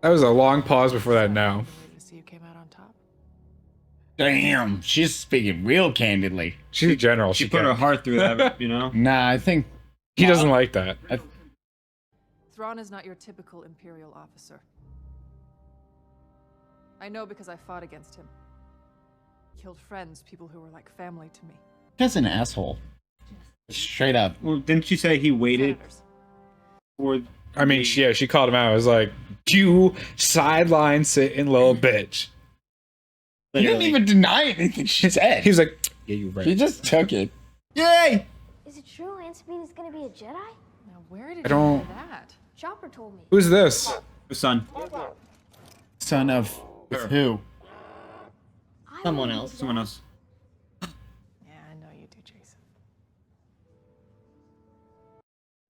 That was a long pause before that now. To see who came out on top. Damn, she's speaking real candidly. She's a general. She put her heart through that, you know? Nah, I think He doesn't like that. Thrawn is not your typical Imperial officer. I know because I fought against him. Killed friends, people who were like family to me. that's an asshole. Straight up. Well, didn't you say he waited Senators. for... I mean, she called him out. I was like, you sideline sitting little bitch. You didn't even deny anything she said. He was like, yeah, you're She right. just took it. Yay! Is it true Aunt Sabine is gonna be a Jedi? Now, where did I you don't- hear that? Chopper told me. Who's this? The son. Son of who? I Someone don't else. know Someone that. else. Yeah, I know you do, Jason.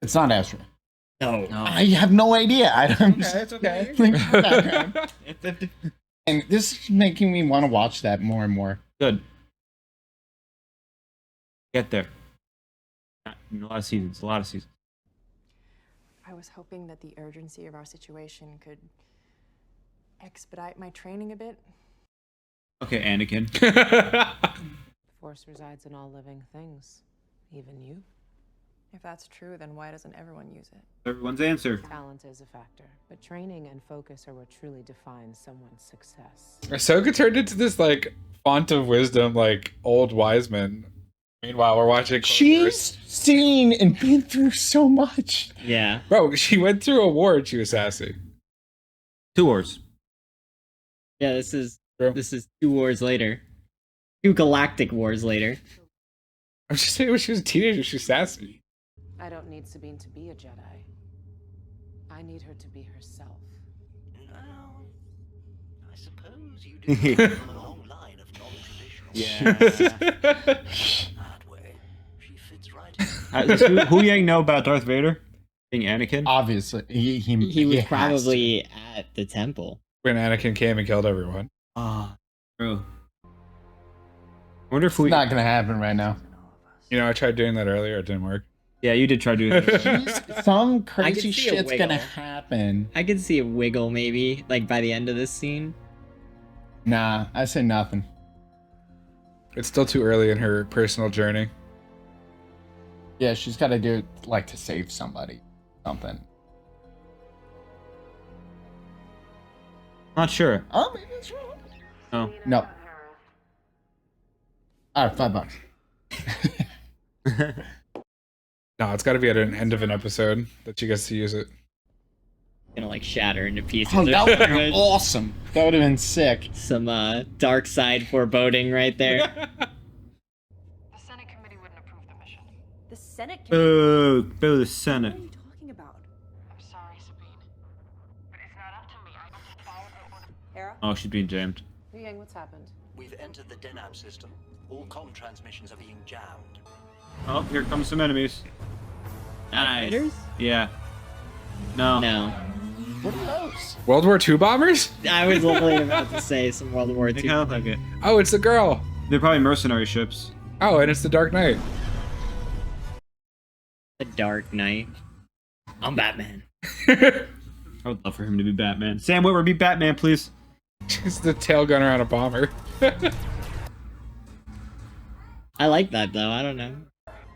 It's not Ezra. No. I have no idea. I don't. It's okay. And this is making me want to watch that more and more. Good. Get there. A lot of seasons. A lot of seasons. I was hoping that the urgency of our situation could expedite my training a bit. Okay, Anakin. The Force resides in all living things, even you. If that's true, then why doesn't everyone use it? Everyone's answer. Talent is a factor, but training and focus are what truly defines someone's success. Ahsoka turned into this like font of wisdom, like old wise man. Meanwhile, we're watching. Clone Wars. She's seen and been through so much. Yeah. Bro, she went through a war and she was sassy. 2 wars. Yeah, this is True. 2 wars later. 2 galactic wars later. I'm just saying, when she was a teenager, she was sassy. I don't need Sabine to be a Jedi. I need her to be herself. Well, I suppose you do come from a long line of non-traditional that way. She fits right in. Does Hu Yang know about Darth Vader being Anakin? Obviously, He was has to. probably at the temple. When Anakin came and killed everyone. Ah, true. I wonder if It's we... not gonna happen right now. You know, I tried doing that earlier. It didn't work. Yeah, you did try doing that. Some I crazy can see a shit's gonna wiggle. happen. I could see a wiggle maybe, like by the end of this scene. Nah, I say nothing. It's still too early in her personal journey. Yeah, she's got to do it like to save somebody, something. Not sure. Oh, maybe it's wrong. No. No. All right, $5. No, it's got to be at an end of an episode that she gets to use it. Gonna like shatter into pieces. Oh, or that would have been something. awesome. That would have been sick. Some dark side foreboding right there. The Senate committee wouldn't approve the mission. The Senate can. Boo! Boo the What Senate. are you talking about? I'm sorry, Sabine. But it's not up to me. I have to follow the order. Hera? Oh, she's being jammed. Yu Yang, what's happened? We've entered the Denab system. All comm transmissions are being jammed. Oh, here comes some enemies. Nice. Fighters? Yeah. No. No. What are those? World War II bombers? I was literally about to say some World War They II. kind of look like it. Oh, it's the girl. They're probably mercenary ships. Oh, and it's the Dark Knight. The Dark Knight. I'm Batman. I would love for him to be Batman. Sam Witwer, be Batman, please. It's the tail gunner on a bomber. I like that though. I don't know.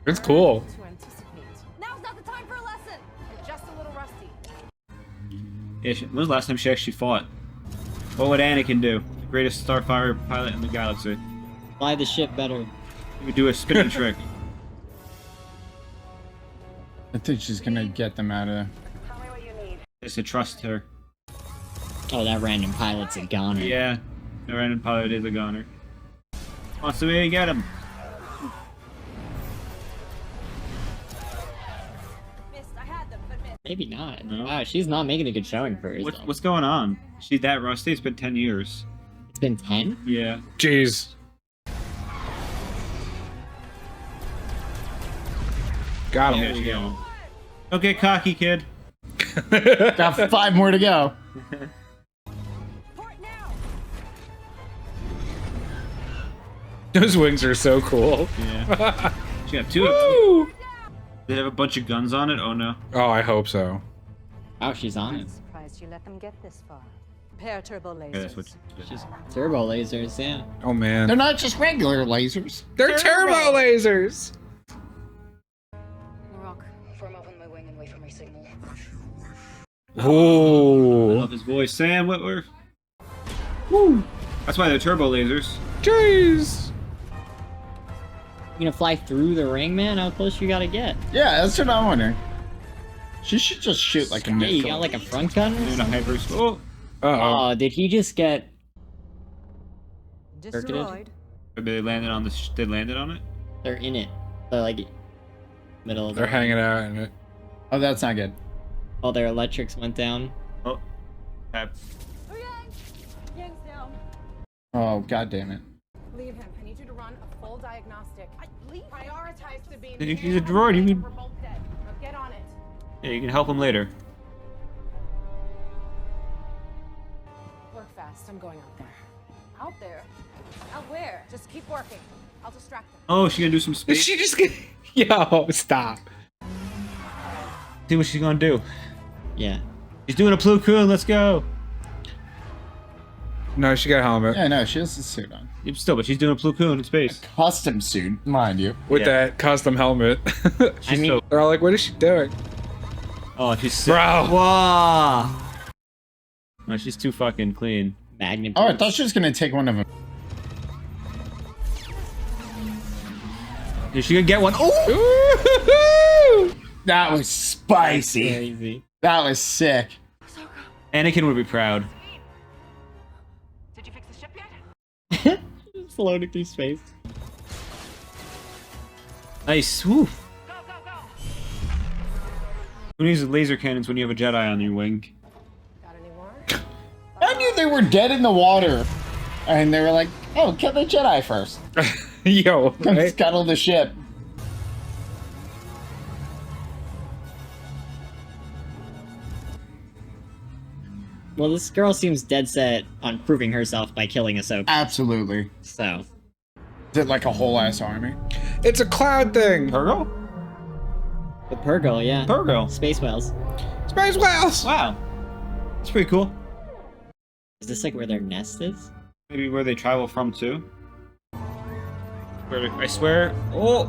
It's cool. To anticipate. Now's not the time for a lesson. I'm just a little rusty. Yeah, when was the last time she actually fought? What would Anakin do? The greatest starfighter pilot in the galaxy. Fly the ship better. He would do a spinning trick. I think she's gonna get them out of there. Just to trust her. Oh, that random pilot's a goner. Yeah, the random pilot is a goner. Wants to be get him. Missed. I had them, but missed. Maybe not. No. Wow, she's not making a good showing for herself. What's going on? She's that rusty? It's been 10 years. It's been 10? Yeah. Jeez. Got There him. you go. Don't get cocky, kid. Got 5 more to go. Port now. Those wings are so cool. Yeah. She got 2 of them. They have a bunch of guns on it? Oh no. Oh, I hope so. Oh, she's on it. Surprised surprised you let them get this far. Pair turbo lasers. Yeah, that's what. Just turbo lasers, yeah. Oh man. They're not just regular lasers. They're turbo lasers. Rock, form up on my wing and wait for my signal. I Oh. love his voice. Sam Whitworth. Woo. That's why they're turbo lasers. Jeez. You gonna fly through the ring, man? How close you gotta get? Yeah, that's what I'm wondering. She should just shoot like a Hey, you missile. got like a front gun? Or Doing a something? hyper. Oh, Uh-oh. Oh, did he just get? Destroyed. they landed on the. They landed on it. They're in it. They're like middle of They're the. hanging out in it. Oh, that's not good. All their electrics went down. Oh. Tap. Yang's down. Oh, god damn it. Leave him. I need you to run a full diagnostic. Prioritize Sabine. If he's a droid, you can. We're both dead. Now get on it. Yeah, you can help him later. Work fast. I'm going out there. Out there? Out where? Just keep working. I'll distract them. Oh, she gonna do some Did space. she just get? Yo, stop. See what she's gonna do. Yeah. She's doing a Plo Koon. Let's go. No, she got a helmet Yeah, no, she has the suit on. Still, but she's doing a Plo Koon in space. Custom suit, mind you. with Yeah. that custom helmet. I mean, They're all like, "What is she doing?" Oh, she's sick. Bro. Wow. No, she's too fucking clean. magnet. Oh, I boots. thought she was gonna take one of them. Is she gonna get one? Oh! Ooh! That was spicy. Crazy. That was sick. Anakin would be proud. Did you fix the ship yet? Floating through space. Nice. Woo. Go, go, go! Who needs laser cannons when you have a Jedi on your wing? Got any more? I knew they were dead in the water. And they were like, oh, kill the Jedi first. Yo, Come right? scuttle the ship. Well, this girl seems dead set on proving herself by killing Ahsoka. Absolutely. So, Is it like a whole ass army? It's a cloud thing. Purgo? the Purgle, yeah. Purgo. Space whales. Space whales. Wow. That's pretty cool. Is this like where their nest is? Maybe where they travel from too. I swear. Oh!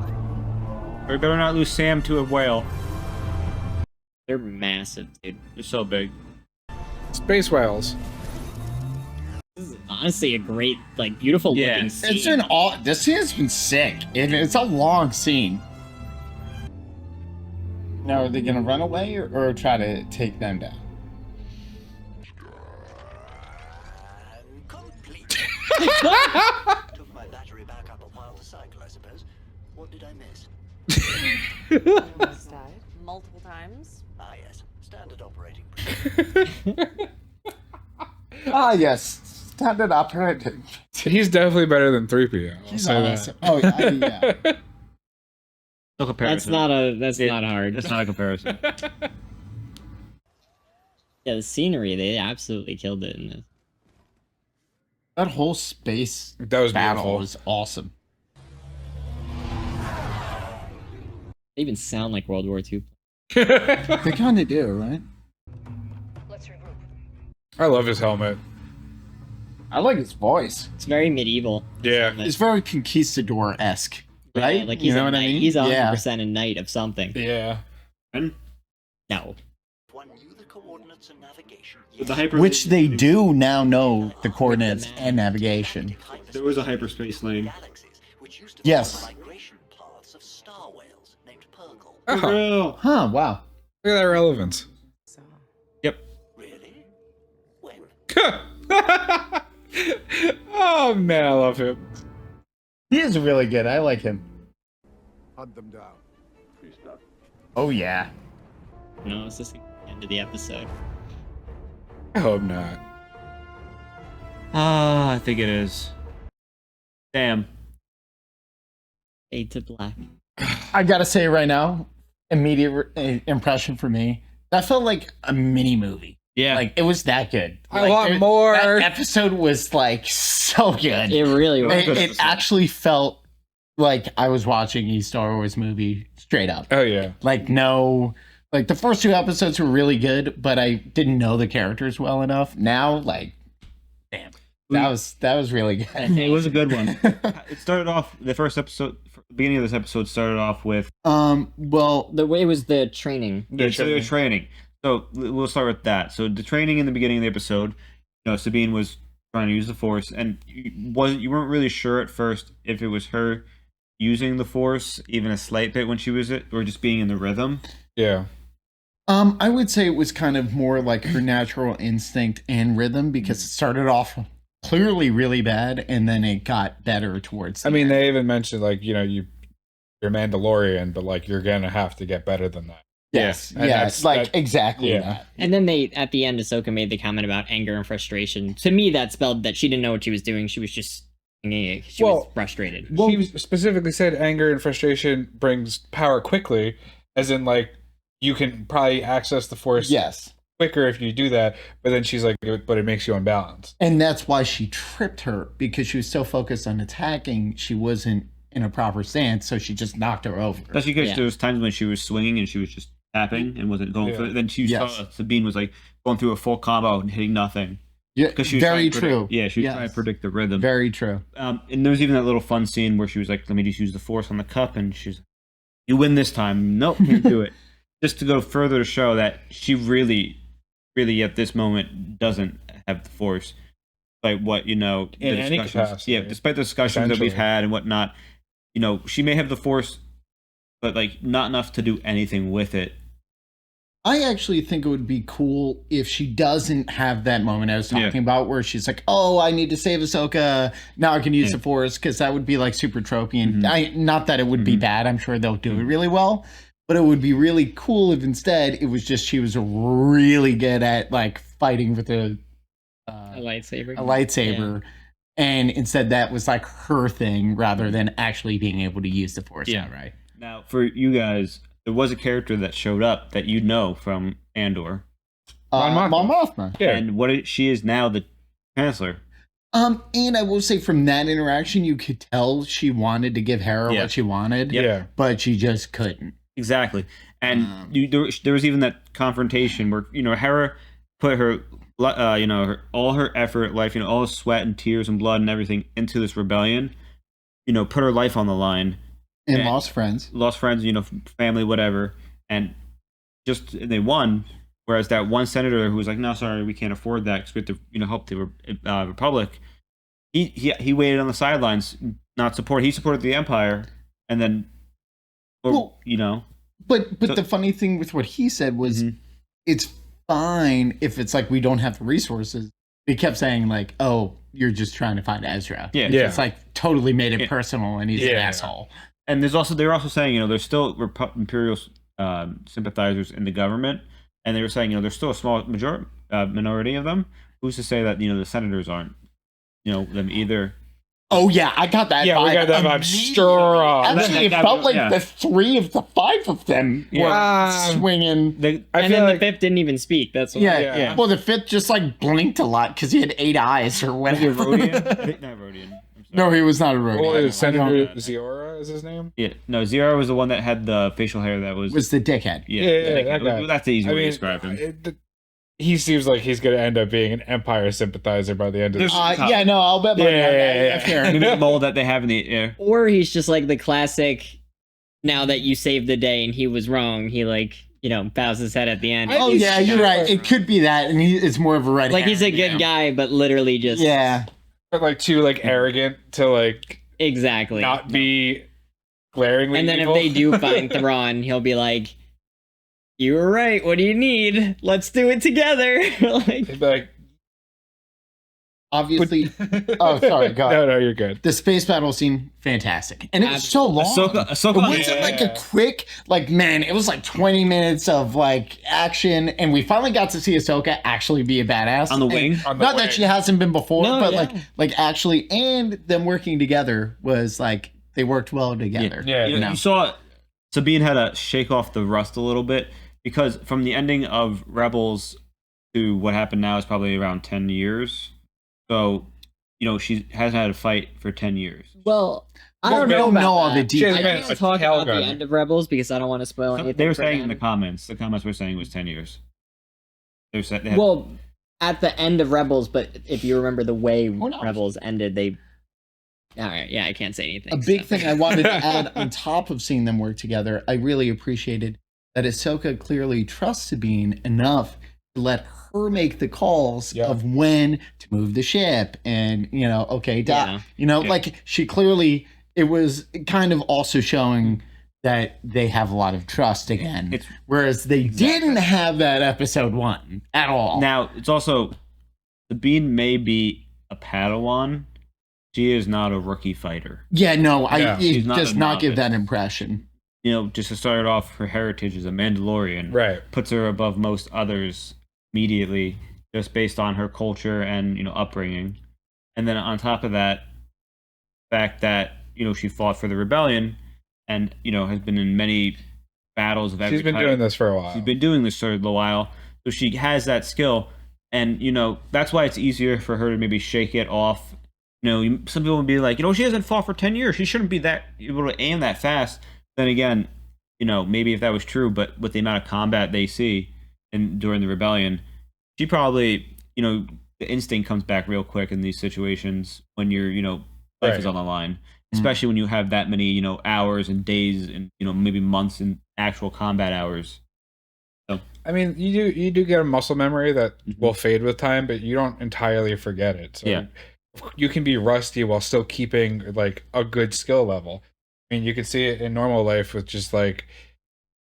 We better not lose Sam to a whale. They're massive, dude. They're so big. Space whales. This is honestly a great, like, beautiful Yeah. looking scene. It's been all. This scene has been sick. It's a long scene. Now, are they gonna run away or try to take them down? And complete. Took my battery back up a while to cycle, I suppose. What did I miss? Almost died. Multiple times. Ah, yes. Standard operating procedure. Ah, yes. Standard operating. He's definitely better than 3PO. I'll He's say awesome. Oh, yeah. No comparison. That's not hard. That's not a comparison. Yeah, the scenery, they absolutely killed it in this. That whole space That was battle beautiful. was awesome. They even sound like World War II. They kind of do, right? Let's regroup. I love his helmet. I like his voice. It's very medieval. Yeah. It's very conquistador-esque, right? Yeah, like he's you know a what knight. I mean? He's yeah. 100% a knight of something. Yeah. And No. One knew the coordinates and navigation. with the hyper. Which they do now know the coordinates and navigation. There was a hyperspace lane. Galaxies, which used to be Yes. the migration paths of star whales named Purgle. Oh, Real. Huh, wow. look at that relevance. So, Yep. Really? When? Oh man, I love him. He is really good. I like him. Hunt them down. Oh, yeah. No, it's just the end of the episode. I hope not. Ah, I think it is. Damn. Fade to black. I gotta say right now, immediate impression for me, that felt like a mini movie. Yeah. Like, it was that good. I want more. That episode was, like, so good. It really was. It actually felt like I was watching a Star Wars movie straight up. Oh yeah. Like, no Like the first 2 episodes were really good, but I didn't know the characters well enough. Now, like, damn, that was really good. It was a good one. It started off the first episode. The beginning of this episode started off with well, The way it was the training. the training. So we'll start with that. So the training in the beginning of the episode, Sabine was trying to use the Force, and you weren't really sure at first if it was her using the Force even a slight bit when she was it, or just being in the rhythm. Yeah. I would say it was kind of more like her natural instinct and rhythm, because it started off clearly really bad and then it got better towards the end. They even mentioned like, you're Mandalorian, but like you're gonna have to get better than that. Yes, And yes, like exactly yeah. that. And then at the end, Ahsoka made the comment about anger and frustration. To me, that spelled that she didn't know what she was doing. She was just she was frustrated. She specifically said anger and frustration brings power quickly, as in like you can probably access the Force quicker if you do that. But then she's like, but it makes you unbalanced. And that's why she tripped her, because she was so focused on attacking, she wasn't in a proper stance, so she just knocked her over. That's because there was times when she was swinging and she was just tapping and wasn't going for it. Then she saw Sabine was like going through a full combo and hitting nothing. Yeah, because she was very true. She was trying to predict the rhythm. Very true. And there was even that little fun scene where she was like, "Let me just use the Force on the cup," and she's, "You win this time." Nope, can't do it. Just to go further to show that she really, really at this moment doesn't have the Force. Like what in any capacity. Despite the discussions that we've had and whatnot, she may have the Force, but like not enough to do anything with it. I actually think it would be cool if she doesn't have that moment I was talking about, where she's like, "Oh, I need to save Ahsoka. Now I can use the Force," because that would be like super tropey. And not that it would be bad. I'm sure they'll do it really well. But it would be really cool if instead it was just she was really good at like fighting with a lightsaber. And instead that was like her thing rather than actually being able to use the Force outright. Now, for you guys, there was a character that showed up that you know from Andor. Mon Mothma. Yeah. And she is now the Chancellor. And I will say from that interaction, you could tell she wanted to give Hera what she wanted, but she just couldn't. Exactly. And there was even that confrontation where, Hera put her, all her effort, life, all the sweat and tears and blood and everything into this rebellion, put her life on the line. And lost friends, family, whatever. And they won. Whereas that one senator who was like, "No, sorry, we can't afford that because we have to, help the Republic." He waited on the sidelines, not support. He supported the Empire, and then, But the funny thing with what he said was, it's fine if it's like we don't have the resources. He kept saying like, "Oh, you're just trying to find Ezra." It's like totally made it personal, and he's an asshole. And they're also saying, there's still Imperial sympathizers in the government, and they were saying, there's still a small minority of them. Who's to say that the senators aren't, them either? Oh yeah, I got that. Yeah, we got that vibe strong. Actually, it felt like the 3 of the 5 of them were swinging. And then the 5th didn't even speak. That's what Well, the 5th just like blinked a lot because he had 8 eyes or whatever. Not Rodian. No, he was not a Rodian. Well, it was Senator Ziora is his name? Yeah. No, Ziora was the one that had the facial hair that was the dickhead. Yeah, that guy. That's the easy way to describe him. He seems like he's going to end up being an Empire sympathizer by the end of this. I'll bet money on that. Maybe the mold that they have in the air. Or he's just like the classic, now that you saved the day and he was wrong, he bows his head at the end. Oh yeah, you're right. It could be that, and it's more of a red. Like he's a good guy, but literally just but like too arrogant to not be glaringly. And then evil. if they do find Thrawn, he'll be like, "You were right. What do you need? Let's do it together." He'd be like, obviously. Oh, sorry. Go ahead. No, you're good. The space battle scene, fantastic, and it was so long. Ahsoka, it wasn't like a quick, it was like 20 minutes of action, and we finally got to see Ahsoka actually be a badass on the wing. Not that she hasn't been before, but actually, and them working together was they worked well together. Yeah. You saw Sabine had to shake off the rust a little bit, because from the ending of Rebels to what happened now is probably around 10 years. So she hasn't had a fight for 10 years. Well, I don't we know don't about know all the that. details. I can't talk about the end of Rebels because I don't want to spoil anything. They were for saying in them. the comments were saying it was 10 years. Well, at the end of Rebels, but if you remember the way Rebels ended, they... All right, yeah, I can't say anything. A big thing I wanted to add on top of seeing them work together, I really appreciated that Ahsoka clearly trusts Sabine enough to let her make the calls of when to move the ship and, like she clearly, it was kind of also showing that they have a lot of trust again, whereas they didn't have that episode 1 at all. Now, it's also, Sabine may be a Padawan. She is not a rookie fighter. Yeah, no, She's it does not give that impression. Just to start off, her heritage as a Mandalorian puts her above most others immediately, just based on her culture and upbringing. And then on top of that, the fact that she fought for the rebellion and has been in many battles of every She's been type. doing this for a while. She's been doing this for a while, so she has that skill, and that's why it's easier for her to maybe shake it off. Some people would be like, she hasn't fought for 10 years. She shouldn't be that able to aim that fast. Then again, maybe if that was true, but with the amount of combat they see during the rebellion, she probably, the instinct comes back real quick in these situations when your, life is on the line, especially when you have that many, hours and days and, maybe months in actual combat hours. So, I mean, you do get a muscle memory that will fade with time, but you don't entirely forget it. So you can be rusty while still keeping like a good skill level. I mean, you can see it in normal life with just like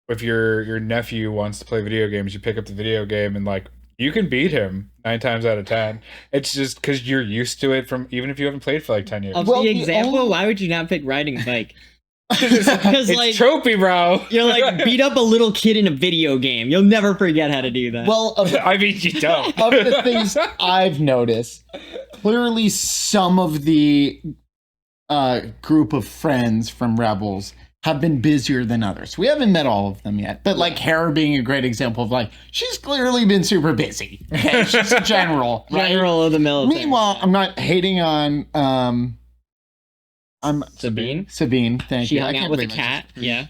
if your nephew wants to play video games, you pick up the video game and like you can beat him 9 times out of 10. It's just because you're used to it from even if you haven't played for like 10 years. Of the example, why would you not pick riding a bike? Because it's tropey, bro. You're like beat up a little kid in a video game. You'll never forget how to do that. Well, I mean, you don't. Of the things I've noticed, clearly some of the group of friends from Rebels have been busier than others. We haven't met all of them yet, but like Hera being a great example of like, she's clearly been super busy. Okay? She's a general. Right? General of the military. Meanwhile, I'm not hating on Sabine, thank she you. hung out with a cat. Yeah.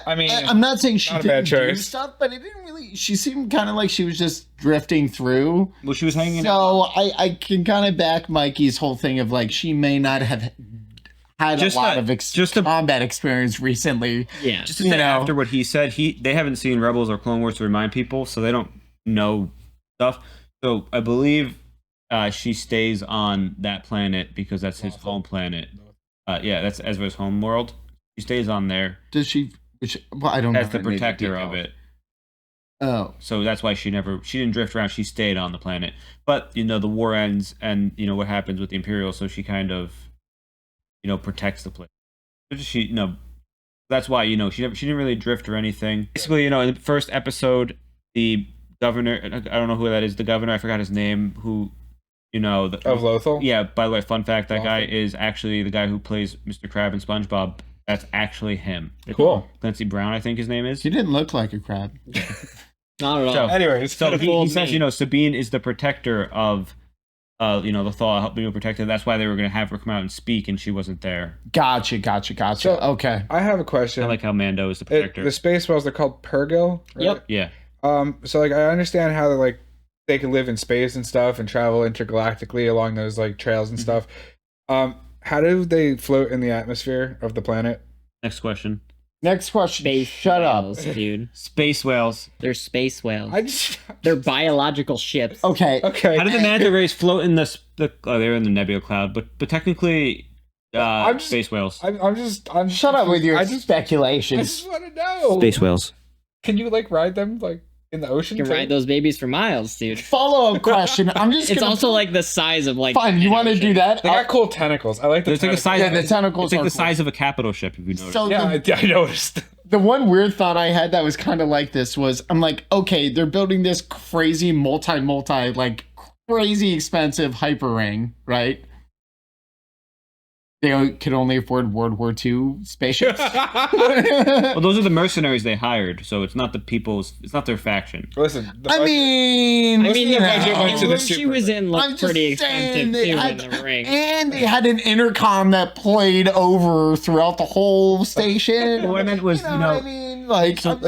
I mean, I'm not saying she didn't do stuff, but it didn't really. She seemed kind of like she was just drifting through. Well, she was hanging. So I can kind of back Mikey's whole thing of like she may not have had a lot of combat experience recently. Yeah. Just to say after what he said, they haven't seen Rebels or Clone Wars to remind people, so they don't know stuff. So I believe she stays on that planet because that's his home planet. That's Ezra's home world. She stays on there. Does she? I don't know. As the protector of it. Oh. So that's why she didn't drift around. She stayed on the planet. But, the war ends and, what happens with the Imperials. So she kind of, protects the place. That's why, she didn't really drift or anything. Basically, in the first episode, the governor, I don't know who that is, the governor, I forgot his name, who... of Lothal? Yeah, by the way, fun fact, that guy is actually the guy who plays Mr. Crab in SpongeBob. That's actually him. Cool. Clancy Brown, I think his name is. He didn't look like a crab. Not at all. So, anyways, so he says, Sabine is the protector of, the Thaw, helping to protect her. That's why they were going to have her come out and speak, and she wasn't there. Gotcha. So, okay. I have a question. I like how Mando is the protector. The Space Whales, they're called Purrgil, right? Yep. Yeah. So, like, I understand how they can live in space and stuff and travel intergalactically along those like trails and stuff. How do they float in the atmosphere of the planet? Next question. Space Shut whales, up, dude. Space whales. They're space whales. They're biological ships. Okay. How did the manta rays float in they're in the nebula cloud, but technically space whales. I'm shut up with your speculations. I just want to know. Space whales. Can you ride them in the ocean? You can ride those babies for miles, dude. Follow-up question. I'm just. It's also the size of Fine, you want to do that? They got cool tentacles. I like the tentacles. The tentacles. It's the size of a capital ship. If you notice. So I noticed. The one weird thought I had that was kind of like this was, I'm like, okay, they're building this crazy multi crazy expensive hyper ring, right? they could only afford World War II spaceships. Well, those are the mercenaries they hired, so it's not it's not their faction. Listen, I mean, the budget went to the she was in looked pretty expensive too in the ring. And they had an intercom that played over throughout the whole station. What I meant was, what I mean? Like, So, I'm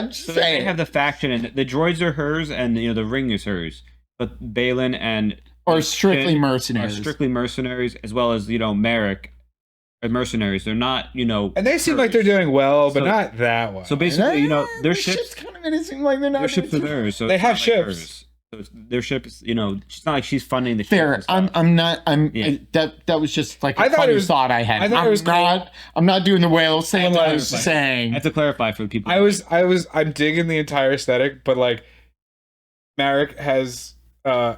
just they saying. have the faction, and the droids are hers, and the ring is hers. But Balin and Or strictly Finn mercenaries. are strictly mercenaries, as well as Merrick are mercenaries. They're not, and they seem like they're doing well, but not that well. So basically, their ships kind of made it seem like they're not. Their ships are theirs. So they it's have not like ships. hers. So their ships, it's not like she's funding the ships. Fair. and stuff. I'm not. Yeah. That was just like I a thought funny it was- thought I had. I thought it was I'm not doing the whale saying what I was clarify. saying. I have to clarify for the people. I'm digging the entire aesthetic, but like Marek has a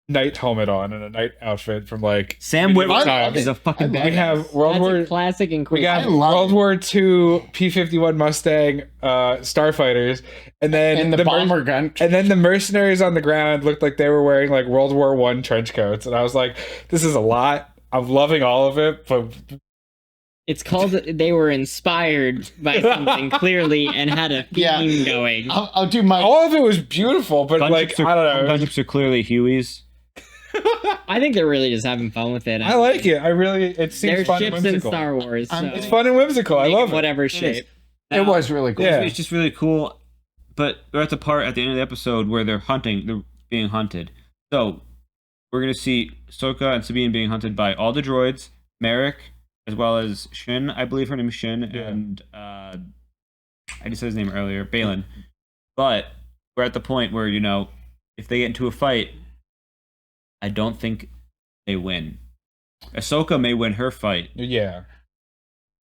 knight helmet on and a knight outfit from like Sam medieval Witwer times. is a fucking We badass. have World That's War a classic and we quick. got love World it. War II P-51 Mustang starfighters, and then And the bomber gun. and then the mercenaries on the ground looked like they were wearing like World War I trench coats, and I was like, this is a lot. I'm loving all of it, but It's called they were inspired by something clearly and had a theme Yeah. going. I'll do my. all of it was beautiful. But like, I don't know. Gunships are clearly Huey's. I think they're really just having fun with it. I like it. It seems They're fun and ships in whimsical. Star Wars. So It's fun and whimsical. I make love it. whatever shape. It was really cool. Yeah. It's just really cool. But we're at the part at the end of the episode where they're being hunted. So we're gonna see Ahsoka and Sabine being hunted by all the droids, Merrick, as well as Shin. I believe her name is Shin, and I just said his name earlier, Balin. But we're at the point where if they get into a fight, I don't think they win. Ahsoka may win her fight, Yeah.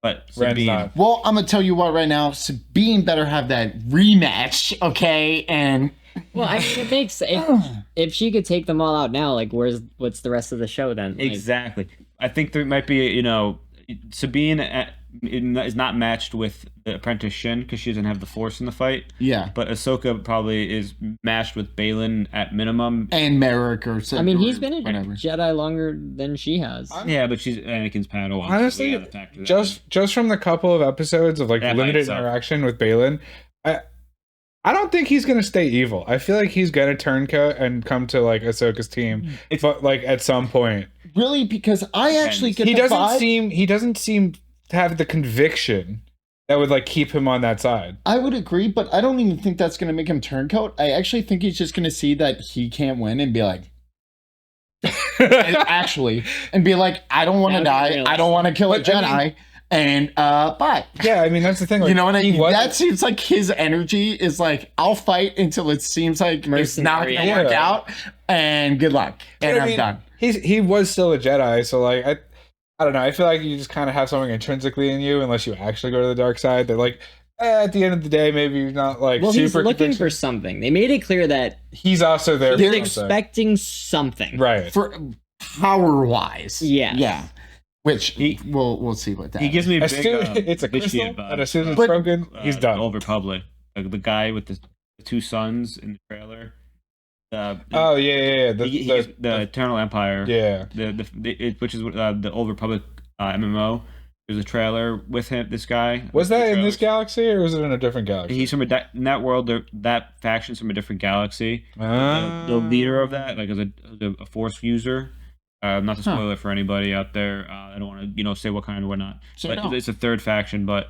but Ren's Sabine, not. Well, I'm gonna tell you what right now. Sabine better have that rematch, okay? And Well, I mean, it makes if she could take them all out now, like what's the rest of the show then? Like, exactly. I think there might be, Sabine is not matched with the apprentice Shin because she doesn't have the Force in the fight. yeah, But Ahsoka probably is matched with Balin at minimum. and Merrick or something. I mean, he's been a whatever. Jedi longer than she has. Yeah, but she's Anakin's Padawan. so Honestly, we gotta factor that just from the couple of episodes of like That by limited itself. interaction with Balin, I don't think he's gonna stay evil. I feel like he's gonna turncoat and come to like Ahsoka's team, but like at some point. Really, because I actually get He the doesn't vibe. he doesn't seem to have the conviction that would like keep him on that side. I would agree, but I don't even think that's going to make him turncoat. I actually think he's just going to see that he can't win and be like, and be like, I don't want to die. I don't want to kill a Jedi. And bye. Yeah, I mean that's the thing. Like, You know what I mean? wasn't- That seems like his energy is like, I'll fight until it seems like it's not going to Mercenary. work Yeah. out, and good luck, and I I'm mean, done. He was still a Jedi, so like I don't know. I feel like you just kind of have something intrinsically in you, unless you actually go to the dark side. That like at the end of the day, maybe you're not like Well, super he's looking convinced. for something. They made it clear that He's also there. he's for something. expecting something. Right. For power wise, Yes. yeah. Which we'll see what that. He gives me a As big, soon it's a bitchy crystal, about, and as soon as But- it's broken, he's done. Old Republic. The guy with the two sons in the trailer. Oh yeah. The Eternal Empire. Yeah. Which is the Old Republic MMO. There's a trailer with him. This guy Was the that in this trailers. galaxy or was it in a different galaxy? He's from in that world. That faction's from a different galaxy. The leader of that, like, is a Force user. Not to spoil it for anybody out there. I don't want to, say what kind or whatnot. So but no. it's a third faction. But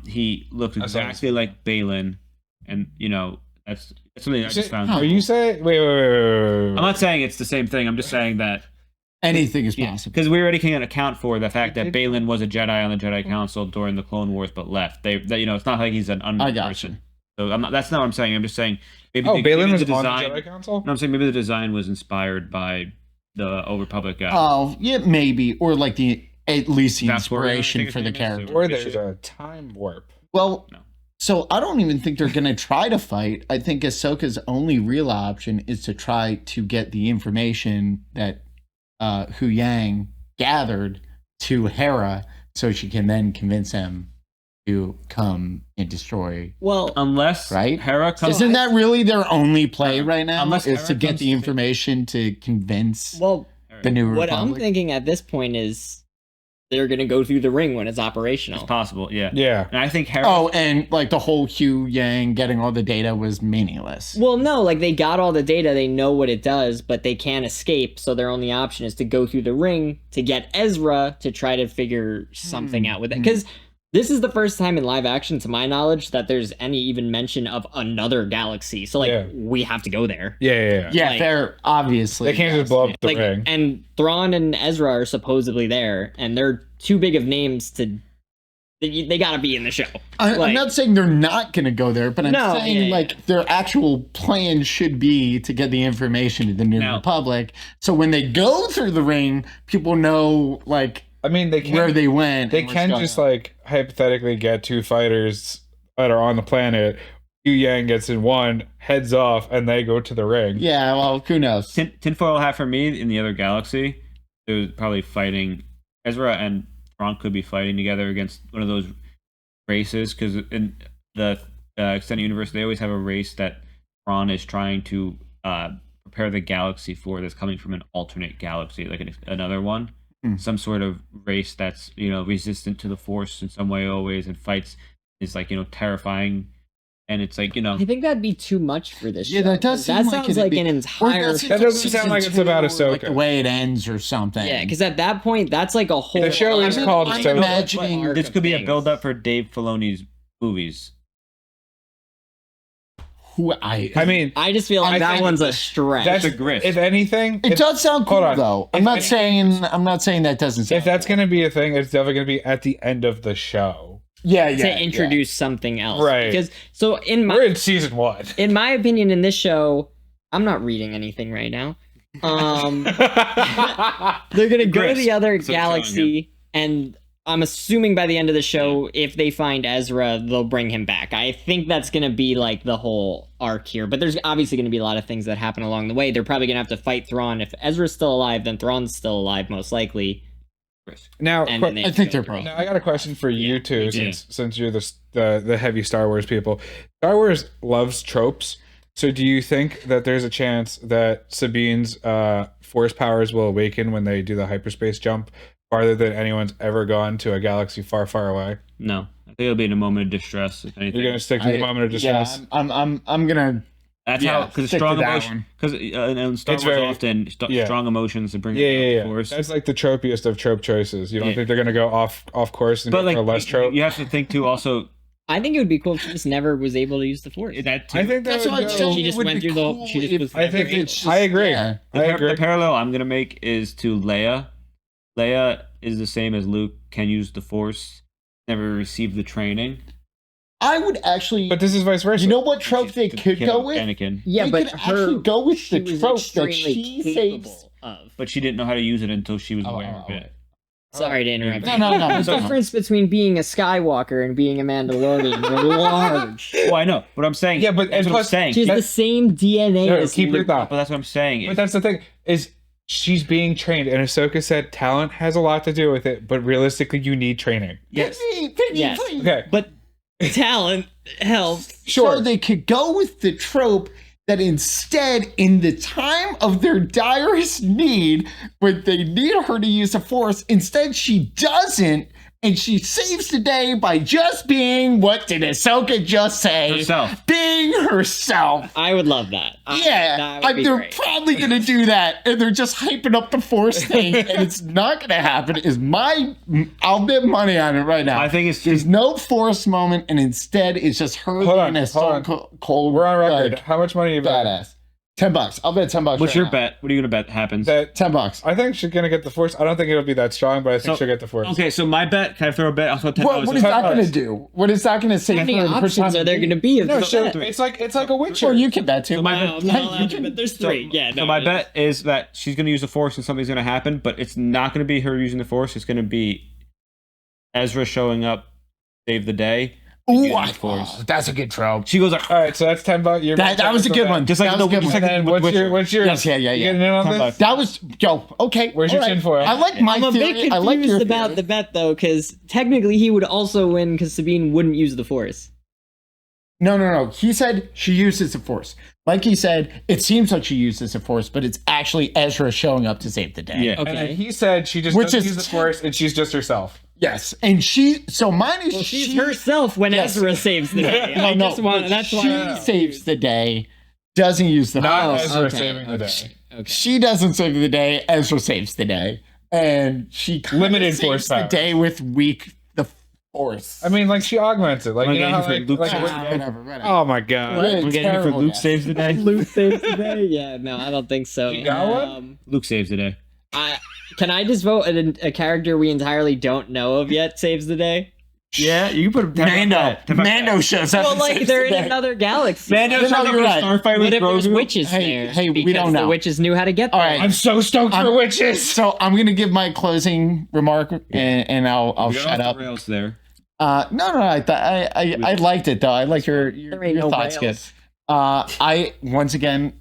he looks exactly like Balin, and that's something I just found. Are you saying? Wait. I'm not saying it's the same thing. I'm just saying that anything is possible. because we already can account for the fact that Balin was a Jedi on the Jedi Council during the Clone Wars, but left. It's not like he's an unknown I got person. So that's not what I'm saying. I'm just saying maybe Balin was the on design. the Jedi Council? No, I'm saying maybe the design was inspired by the Old Republic guy. Oh, yeah, maybe, or like at least the That's where I inspiration think for his the name is, character. Or there's a time warp. Well, No. so I don't even think they're gonna try to fight. I think Ahsoka's only real option is to try to get the information that Hu Yang gathered to Hera, so she can then convince him to come and destroy. Well, Unless Right? Hera comes. Isn't that really their only play right now? Unless Is to Hera get comes the to- information to convince. well, The New What I'm Republic. thinking at this point is they're gonna go through the ring when it's operational. It's possible, yeah. Yeah. And I think Harris. Oh, and like the whole Hugh Yang getting all the data was meaningless. Well, no, like they got all the data, they know what it does, but they can't escape, so their only option is to go through the ring to get Ezra to try to figure something out with it. Because this is the first time in live action, to my knowledge, that there's any even mention of another galaxy. So, like, we have to go there. Yeah. Yeah, Like- they're obviously. They can't just blow up the Like, ring. and Thrawn and Ezra are supposedly there, and they're too big of names to. They gotta be in the show. I'm Like- not saying they're not going to go there, but I'm No, saying yeah. like their actual plan should be to get the information to the New Republic. So when they go through the ring, people know like I mean, they can, where they went. They and what's can going just on. like hypothetically get two fighters that are on the planet. Yu Yang gets in one, heads off, and they go to the ring. Yeah, well, who knows? Tinfoil hat for me in the other galaxy. They're probably fighting. Ezra and Thrawn could be fighting together against one of those races, because in the extended universe, they always have a race that Thrawn is trying to prepare the galaxy for, that's coming from an alternate galaxy, like another one. Some sort of race that's, resistant to the Force in some way always, and fights is like, terrifying. And it's like, I think that'd be too much for this. Yeah, show, that does 'cause that seem sounds it'd like be- an Or entire. that's That doesn't sound like season it's about 2, Ahsoka. like the way it ends or something. Yeah, because at that point, that's like a whole. The show is other- called I'm Ahsoka. imagining arc this of could be a things. build up for Dave Filoni's movies. who I mean, I just feel like I that think one's a stretch. that's a grist. If anything, It does sound cool hold on. though. I'm not saying that doesn't sound if that's going to be a thing, it's definitely going to be at the end of the show. yeah, to introduce something else, Right. Because so in We're in season 1. in my opinion, in this show, I'm not reading anything right now. They're gonna go to Grist. the other That's what I'm telling galaxy, and I'm assuming by the end of the show, if they find Ezra, they'll bring him back. I think that's gonna be like the whole arc here. But there's obviously gonna be a lot of things that happen along the way. They're probably gonna have to fight Thrawn. If Ezra's still alive, then Thrawn's still alive, most likely. Now, And then they I think go they're through. now, I got a question for you two, Yeah. since you're the heavy Star Wars people. Star Wars loves tropes. So do you think that there's a chance that Sabine's force powers will awaken when they do the hyperspace jump farther than anyone's ever gone to a galaxy far, far away? No, I think it'll be in a moment of distress. If anything, You're going to stick to the moment of distress? Yeah, I'm gonna. that's yeah, how, because stick to strong that emotion. Because in Star It's Wars, very- often yeah. strong emotions to bring Yeah, it yeah, yeah. out, of course. That's like the tropiest of trope choices. You don't Yeah. think they're going to go off course and But go like, for less trope? you have to think too. Also, I think it would be cool if she just never was able to use the Force. that too. I think that That's would what I'm go- saying. She It just would went be through the whole- cool she just if- was- I think if it's just- I agree. yeah. I agree. The parallel I'm gonna make is to Leia. Leia is the same as Luke. Can use the Force. Never received the training. I would actually. But this is vice versa. You know what trope they To could kill go with? Anakin, Yeah, They but could her actually go with she the was trope that extremely she capable saves. of. but she didn't know how to use it until she was aware of it. Sorry to interrupt. No, no, no. The difference between being a Skywalker and being a Mandalorian are large. Well, I know. What I'm saying. Yeah, but- that's and what I'm plus- saying. She's the same DNA No, as keep your Luke. thought. But that's what I'm saying. But that's the thing, is she's being trained, and Ahsoka said talent has a lot to do with it, but realistically, you need training. yes. Yes. Okay. But talent helps. Sure. So they could go with the trope that instead, in the time of their direst need, when they need her to use the Force, instead she doesn't, and she saves the day by just being, what did Ahsoka just say? Herself. Being herself. I would love that. Yeah, That would be they're great. probably going to do that, and they're just hyping up the Force thing, and it's not going to happen. I'll bet money on it right now. I think it's There's no Force moment, and instead it's just her Hold on, being a hold stone on. cold. We're on record. like, How much money you bet? badass. $10. I'll bet $10. What's right your now. bet? What are you gonna bet happens? That $10. I think she's gonna get the Force. I don't think it'll be that strong, but I think So- she'll get the Force. Okay, so my bet. Can I throw a bet? I'll throw $10. What is that $10. going to do? What is that going to say? How many for the person options are there going to be? No, Of sure. that? It's like a Witcher. Well, you can bet too. So my Wow, bet- I'm not You allowed to, can- but there's three. Yeah, So my bet is that she's gonna use the Force and something's gonna happen, but it's not gonna be her using the Force. It's gonna be Ezra showing up, save the day. Ooh, using the Force. that's a good trope. She goes like, All right, so that's $10. You're That was a good one. just like that the was a good just one. like And the what's Witcher. your? Yes, yeah. You getting in on $10. this? That was okay. Where's your all right. tinfoil? I like my I'm a bit theory. I like your confused about theory. the bet though, because technically he would also win because Sabine wouldn't use the Force. No. He said she uses the Force. Mikey said it seems like she uses the Force, but it's actually Ezra showing up to save the day. Yeah. Okay. And then he said she just doesn't use the Force and she's just herself. Yes, and so mine is She's herself when Yes. Ezra saves the day. No, no, That's she why saves the day, doesn't use the Not Force. Ezra okay, saving the okay. day. Okay. She doesn't save the day. Ezra saves the day, and she kinda Limited saves Force the powers. day with weak the Force. I mean, like she augments it. Like Like you know how Andrew like, Luke like saves when- the day. Whatever. oh my god. What a We're getting it for terrible Luke guess. saves the day. Luke saves the day? Yeah, no, I don't think so. You got one? Luke saves the day. Can I just vote a character we entirely don't know of yet saves the day? Yeah, you can put Mando shows up. Well, and like saves they're the in day. another galaxy. Mando No, shows up you're in a right. starfighter What with if there's Grogu. witches Hey, there? hey, we Because don't know. The witches knew how to get there. All right. I'm so stoked for witches. So I'm gonna give my closing remark, and I'll We got shut off up. the rails there. No, I liked it though. I like your There ain't your no thoughts, kid. rails. I once again,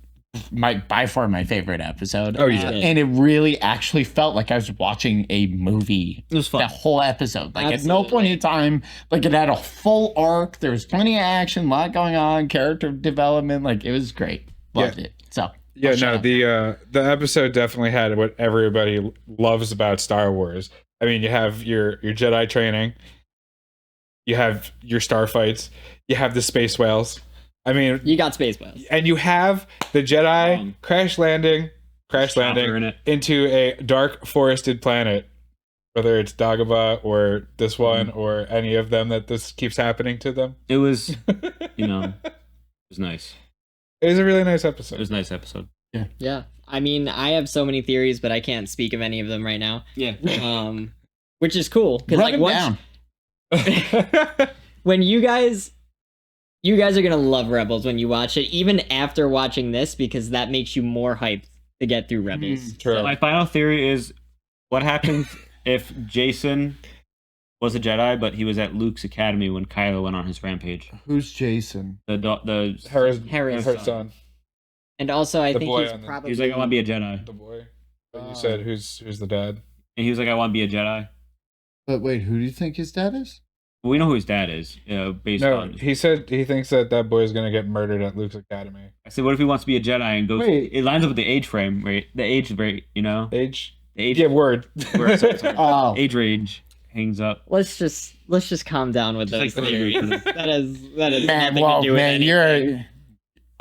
by far my favorite episode. Oh, yeah. And it really actually felt like I was watching a movie. It was fun. That whole episode, like at no Absolutely. point in time, like it had a full arc. There was plenty of action, a lot going on, character development. Like it was great. Loved it. So Yeah, shut no, up. the episode definitely had what everybody loves about Star Wars. I mean, you have your Jedi training, you have your starfights, you have the space whales. I mean, You got space whales. and you have the Jedi crash landing Chopper in it. into a dark forested planet, whether it's Dagobah or this one or any of them that this keeps happening to them. It was, it was nice. It was a really nice It episode. was a nice episode. Yeah. I mean, I have so many theories, but I can't speak of any of them right now. Yeah. Which is cool because Run like him once down. when you guys are gonna love Rebels when you watch it, even after watching this, because that makes you more hyped to get through Rebels. True. My final theory is what happens if Jason was a Jedi, but he was at Luke's academy when Kylo went on his rampage. Who's Jason? The Harry's her son. son. And also, I The think boy he's on the- probably. he was like, I want to be a Jedi, The boy. But you said who's the dad? and he was like, I want to be a Jedi. But wait, who do you think his dad is? Well, we know who his dad is, based No, on. he said he thinks that boy is gonna get murdered at Luke's academy. I said, what if he wants to be a Jedi and goes? Wait. It lines up with the age frame, right? The age rate, Age? the age, Yeah, word. sorry. Oh, age range hangs up. Let's just calm down with those Just like theories. Grogu. that is man, nothing whoa, to do with man, anything. you're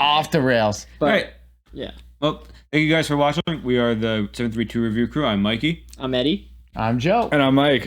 off the rails. But, All right. Yeah. Well, thank you guys for watching. We are the 732 Review Crew. I'm Mikey. I'm Eddie. I'm Joe. And I'm Mike.